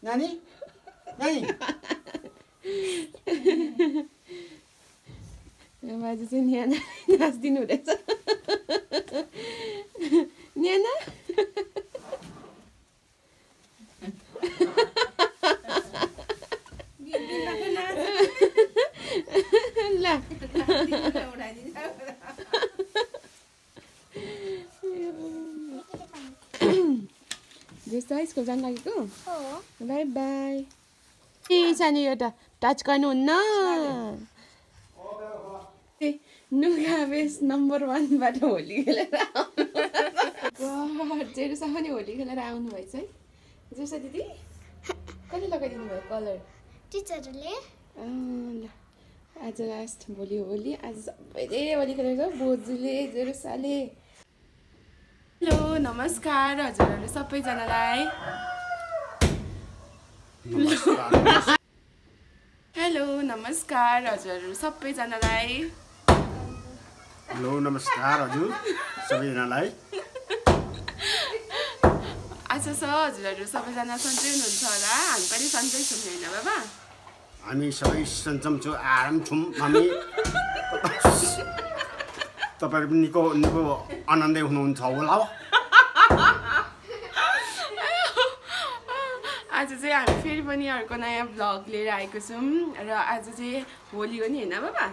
नानी नानी बाजे चाहिँ न्याना नाच्दिनु हुँदैछ न्याना ल जस्तो स्कुल जानु लागेको बाई बाई ए सानो एउटा टच गर्नुहुन्न ए नुगा बेस नम्बर 1 बाट होली खेलेर आउनु जेरुसा पनि होली खेलेर आउनु भएछ है जेरुसा दिदी कहिले लगाइदिनु भयो कलर टिचरले ल आज लास्ट भोलि होली आज सबैले होली खेलेको बोजूले जेरुसाले हेलो नमस्कार हजुरहरू सबैजनालाई हेलो नमस्कार हजुरहरू सबैजनालाई हेलो नमस्कार हजुर सबैजनालाई आज हजुरहरू सबैजना सन्चै हुनुहुन्छ होला हामी पनि सन्चै छौँ होइन बाबा हामी सबै सन्चम छौँ आराम छौँ हामी तपाईहरु पनि निको निको आनन्दै हुनुहुन्छ होला आज चाहिँ हामी फेरि पनि अर्को नयाँ भ्लग लिएर आएको छौँ र आज चाहिँ होली हो नि होइन बाबा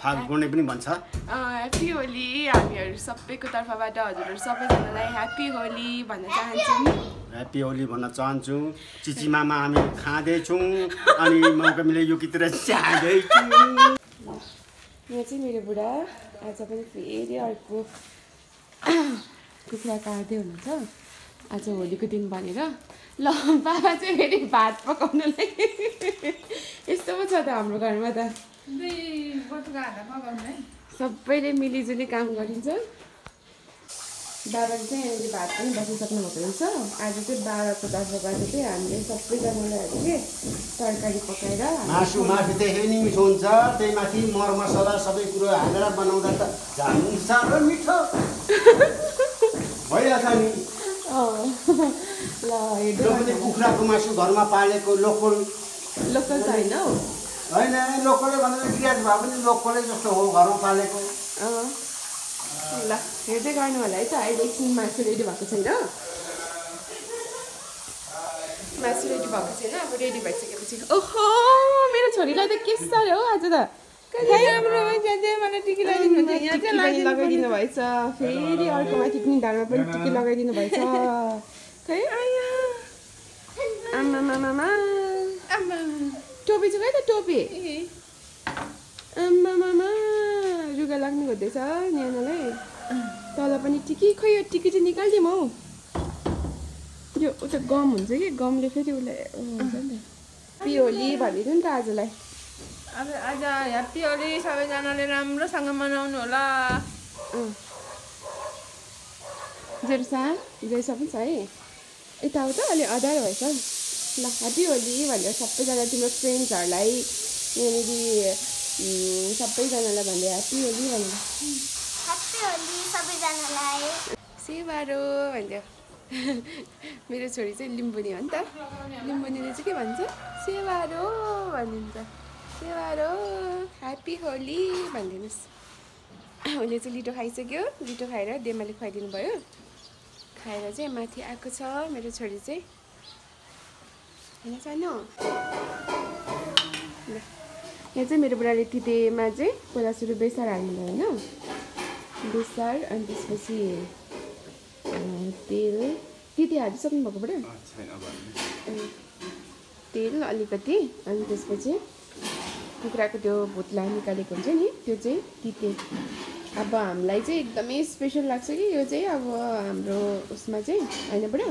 फागुने पनि भन्छ ह्याप्पी होली हामीहरू सबैको तर्फबाट हजुरहरू सबैजनालाई ह्याप्पी होली भन्न चाहन्छौँ ह्याप्पी होली भन्न चाहन्छु चिचिमामा हामी खाँदैछौँ अनि मौकामीले यो गीत चाहँदैछौँ यहाँ चाहिँ मेरो बुढा आज पनि फेरि अर्को कुखुरा काट्दै हुनुहुन्छ आज होलीको दिन भनेर ल बाबा चाहिँ फेरि भात पकाउनुलाई यस्तो पो छ त हाम्रो घरमा त सबैले मिलिजुली काम गरिन्छ बाबाले चाहिँ यहाँनिर भात पनि बसिसक्नु भएको रहेछ आज चाहिँ बाबाको तर्फबाट चाहिँ हामीले सबैजनालाई चाहिँ तरकारी पकाएर मासु धेरै नै मिठो हुन्छ त्यही माथि मरमसला सबै कुरो हालेर बनाउँदा त झन् साह्रो मिठो भइहाल्छ नि ल हेर्दै कुखुराको मासु घरमा पालेको लोकल लोकल त होइन हौ होइन लोकलै भनेर ग्यास भए पनि लोकलै जस्तो हो घरमा पालेको ल हेर्दै गर्नु होला है त अहिले एकछिन मासु रेडी भएको छैन मासु रेडी भएको छैन अब रेडी भइसकेपछि ओहो मेरो छोरीलाई त के साह्रो हो आज त लगाइदिनु भएछ फेरि अर्को माथि पनि ढाडमा पनि टिकी लगाइदिनु भएछ खै आमा टोपी चाहिँ त टोपी आमा रुगा लाग्नु खोज्दैछ न्यानालाई तल पनि टिकी खै यो टिकी चाहिँ निकालिदिउँ हौ यो उता गम हुन्छ कि गमले फेरि उसलाई हुन्छ नि त ह्याप्पी होली भनिदिनु नि त आजलाई आज ह्याप्पी होली सबैजनाले राम्रोसँग मनाउनु होला जेरुसा पनि छ है यताउता अलि अधार भएछ ल ह्याप्पी होली भनेर सबैजना तिम्रो फ्रेन्ड्सहरूलाई यहाँनिर सबैजनालाई भन्दै ह्याप्पी होली भनेर ह्याप्पी होली सबैजनालाई सेवारो भन्थ्यो मेरो छोरी चाहिँ लिम्बुनी हो नि त लिम्बुनीले चाहिँ के भन्छ सेवारो भनिदिन्छ सेवारो ह्याप्पी होली भनिदिनुहोस् उसले चाहिँ लिटो खाइसक्यो लिटो खाएर देमाले खुवाइदिनु भयो खाएर चाहिँ माथि आएको छ मेरो छोरी चाहिँ होइन सानो यहाँ चाहिँ मेरो बुढाले तितेमा चाहिँ पहिला सुरु बेसार हाल्नुभयो होइन बेसार अनि त्यसपछि तेल तिते हालिसक्नु भएको बुढा तेल अलिकति अनि त्यसपछि कुखुराको त्यो भुत्ला निकालेको हुन्छ नि त्यो चाहिँ तिते अब हामीलाई चाहिँ एकदमै स्पेसल लाग्छ कि यो चाहिँ अब हाम्रो उसमा चाहिँ होइन बुढा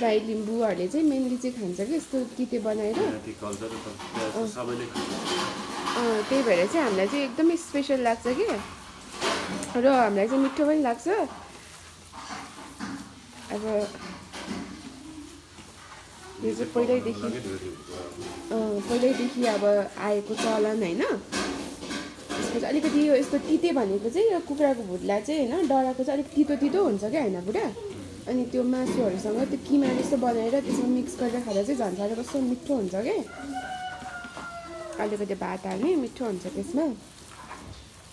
राई लिम्बूहरूले चाहिँ मेनली चाहिँ खान्छ कि यस्तो तिते बनाएर त्यही भएर चाहिँ हामीलाई चाहिँ एकदमै स्पेसल लाग्छ कि र हामीलाई चाहिँ मिठो पनि लाग्छ अब यो चाहिँ पहिल्यैदेखि अब आएको चलन होइन त्यसपछि अलिकति यो यस्तो तिते भनेको चाहिँ यो कुखुराको भुत्ला चाहिँ होइन डराको चाहिँ अलिक तितो तितो हुन्छ क्या होइन बुढा अनि त्यो मासुहरूसँग त्यो किमा जस्तो बनाएर त्यसमा मिक्स गरेर खाँदा चाहिँ झन् साह्रो कस्तो मिठो हुन्छ के अलिकति भात हाल्ने मिठो हुन्छ त्यसमा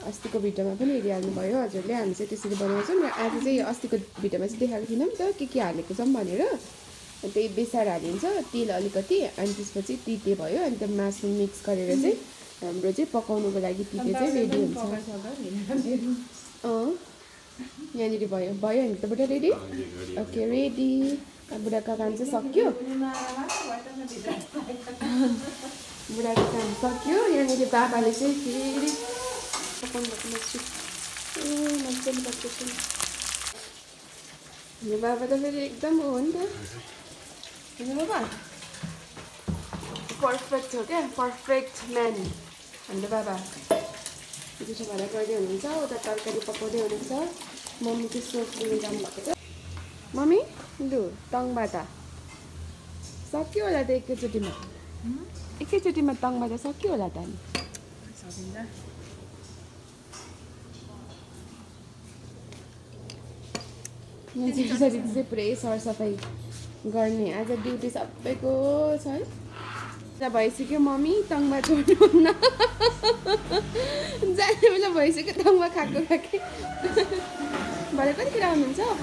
अस्तिको भिडियोमा पनि हेरिहाल्नु भयो हजुरले हामी चाहिँ त्यसरी बनाउँछौँ र आज चाहिँ अस्तिको भिडियोमा चाहिँ देखाएको थिएनौँ त के हालेको छौँ भनेर त्यही बेसार हालिन्छ तेल अलिकति अनि त्यसपछि तिते भयो अनि त्यो मासु मिक्स गरेर चाहिँ हाम्रो चाहिँ पकाउनुको लागि तिते चाहिँ रेडी हुन्छ यहाँनिर भयो भयो नि त बुढा रेडी ओके रेडी बुढाको काम चाहिँ सक्यो बुढाको काम सक्यो यहाँनिर बाबाले चाहिँ फेरि पकाउनु भएको मासु मजाले पकाउँछ यो बाबा त फेरि एकदम हो नि त होइन बाबा पर्फेक्ट हो क्या पर्फेक्ट म्यान हाम्रो बाबा जुठो भाडा गर्दै हुनुहुन्छ उता तरकारी पकाउँदै हुनुहुन्छ मम्मी चाहिँ सोच लिएर जानुभएको छ मम्मी लु तङबाट सक्यो होला त एकैचोटिमा तङबाट सक्यो होला त अनि यसरी चाहिँ पुरै सरसफाइ गर्ने आज ड्युटी सबैको छ है भइसक्यो मम्मी तङमा छोड्नुहुन्न जाने बेला भइसक्यो तङमा खाएको भरे कतिखेर आउनुहुन्छ अब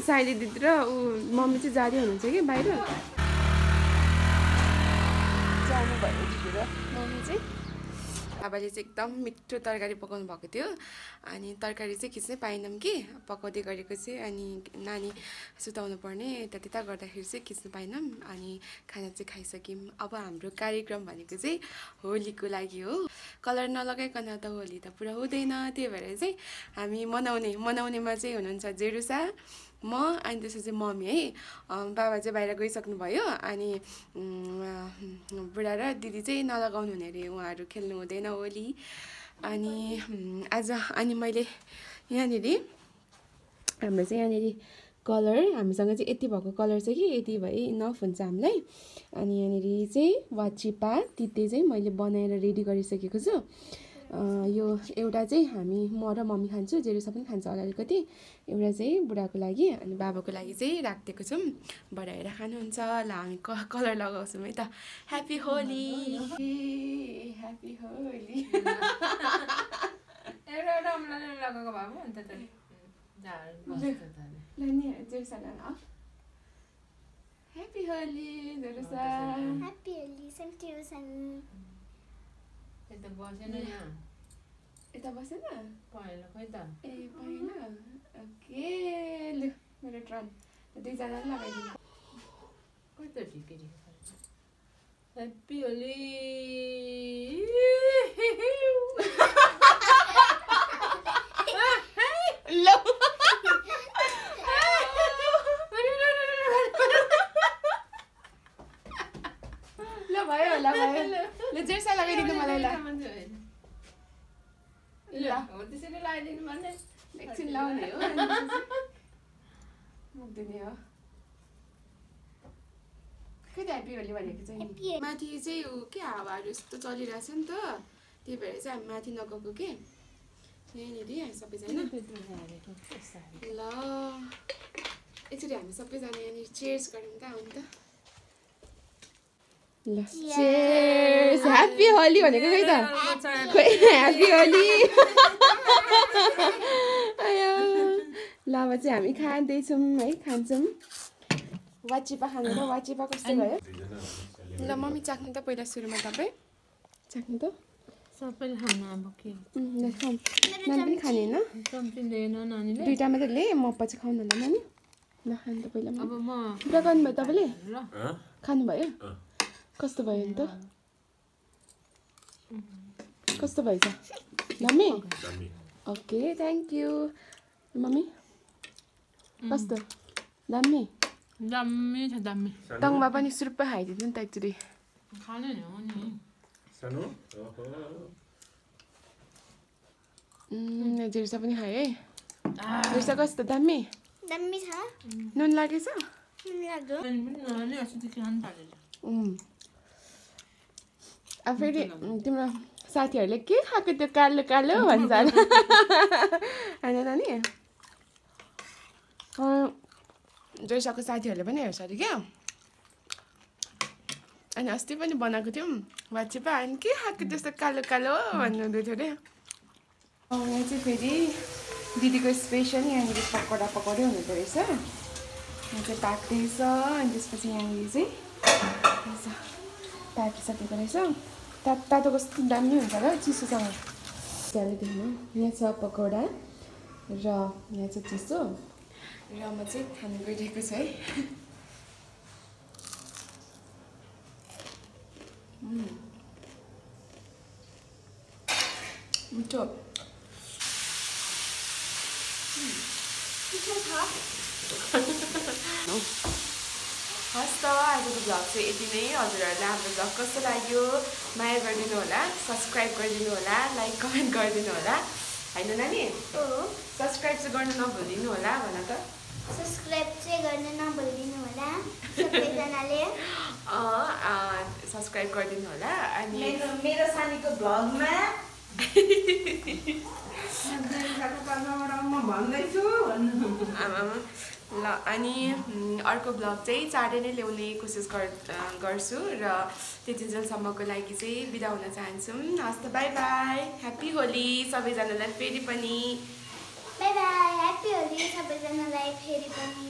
साइली दिदी र ऊ मम्मी चाहिँ जाँदै हुनुहुन्छ कि बाहिर जानुभयो दिदी र मम्मी चाहिँ बाबाले चाहिँ एकदम मिठो तरकारी पकाउनु भएको थियो अनि तरकारी चाहिँ खिच्नै पाएनौँ कि पकाउँदै गरेको चाहिँ अनि नानी सुताउनु पर्ने यता गर्दाखेरि चाहिँ खिच्नु पाएनौँ अनि खाना चाहिँ खाइसक्यौँ अब हाम्रो कार्यक्रम भनेको चाहिँ होलीको लागि हो कलर नलगाइकन त होली त पुरा हुँदैन त्यही भएर चाहिँ हामी मनाउनेमा चाहिँ हुनुहुन्छ जेरुसा म अनि त्यसपछि मम्मी है बाबा चाहिँ बाहिर गइसक्नु भयो अनि बुढा र दिदी चाहिँ नलगाउनु हुने अरे उहाँहरू खेल्नु हुँदैन होली अनि आज अनि मैले यहाँनिर हाम्रो चाहिँ यहाँनिर कलर हामीसँग चाहिँ यति भएको कलर चाहिँ कि यति भए इनफ हुन्छ हामीलाई अनि यहाँनिर चाहिँ वाचिपा तिते चाहिँ मैले बनाएर रेडी गरिसकेको छु यो एउटा चाहिँ हामी म र मम्मी खान्छु जेरुसा पनि खान्छ होला अलिकति एउटा चाहिँ बुढाको लागि अनि बाबाको लागि चाहिँ राखिदिएको छौँ बढाएर खानुहुन्छ ल हामी कलर लगाउँछौँ है त ह्याप्पी होली ह्याप्पी होली लगाएको भए पो अन्त जेरुसा ह्याप्पी होली जेरुसा happy Holi same to you सन यता बसेन यहाँ यता बसेन पहिलो खोइ त ए पहिलो ओके लु मेरो टर्न दुईजनाले लगाइदिनु खोइ त ठिकै ह्याप्पी होली ल भयो ल ल जेर्सा लगाइदिनु मलाई ल हो त्यसरी लगाइदिनु भने एकछिन लाउने हो मुक्दिने हो खै त ह्याप्पी होली भनेको चाहिँ माथि चाहिँ ऊ के हावाहरू यस्तो चलिरहेछ नि त त्यही भएर चाहिँ हामी माथि नगएको के यहीँनिर सबैजना ल यसरी हामी सबैजना यहाँनिर चेयर्स गरौँ त आउनु त ल चेयर्स ह्याप्पी होली भनेको खै त खोइ ह्याप्पी होली आयो ल अब चाहिँ हामी खाँदैछौँ है खान्छौँ वाचिपा खानु त वाचिपा कस्तो भयो ल मम्मी चाख्नु त पहिला सुरुमा तपाईँ चाख्नु त सबैले खानु अब के नानी पनि खाने होइन चम्ची लिएन नानीले दुईवटा मात्रै ले म पछि खाउनु होला नानी ल खानु त पहिला अब म पुरा गर्नुभयो तपाईँले ल खानुभयो कस्तो भयो नि त कस्तो भएछ mummy okay thank you mummy कस्तो दामी दामी छ दामी टङमा पनि सुरुप्प खाइदिनु नि त एक्चुली खाने नि हो नि जेरुसा पनि खायो है जेरुसा कस्तो दामी दामी छ नुन लागेछ मन लाग्यो नानी अस्तिदेखि खानु थालेछ अब फेरि तिम्रो साथीहरूले के खाएको त्यो कालो कालो भन्छ होइन नानी जोइसाको साथीहरूले पनि हेर्छ अरे क्या अनि अस्ति पनि बनाएको थियौँ वाचिपा अनि के खाएको त्यस्तो कालो कालो भन्नुहुँदै थियो अरे यहाँ चाहिँ फेरि दिदीको स्पेसल यहाँनिर पकौडा पकाउँदै हुनुहुँदो रहेछ यहाँ चाहिँ पाक्दैछ अनि त्यसपछि यहाँनिर चाहिँ पाकिसकेको रहेछ तातो कस्तो दामी हुन्छ र चिसोसँग त्यहाँले देख्नु यहाँ छ पकौडा र यहाँ चाहिँ चिसो र म चाहिँ खानु गइरहेको छु है मिठो हस् त आजको भ्लग चाहिँ यति नै हजुरहरूलाई हाम्रो भ्लग कस्तो लाग्यो माया गरिदिनु होला सब्सक्राइब गरिदिनु होला लाइक कमेन्ट गरिदिनु होला होइन नानी सब्सक्राइब चाहिँ गर्नु नभुलिदिनु होला भन त सब्सक्राइब चाहिँ गर्न नभुलिदिनु होला सबैजनाले सब्सक्राइब गरिदिनु होला अनि मेरो सानीको भ्लगमा म भन्दैछु ल अनि अर्को भ्लग चाहिँ चाँडै नै ल्याउने कोसिस गर्छु र त्यतिन्जेलसम्मको लागि चाहिँ बिदा हुन चाहन्छौँ हस् त बाई बाई ह्याप्पी होली सबैजनालाई फेरि पनि बाई बाई ह्याप्पी होली सबैजनालाई फेरि पनि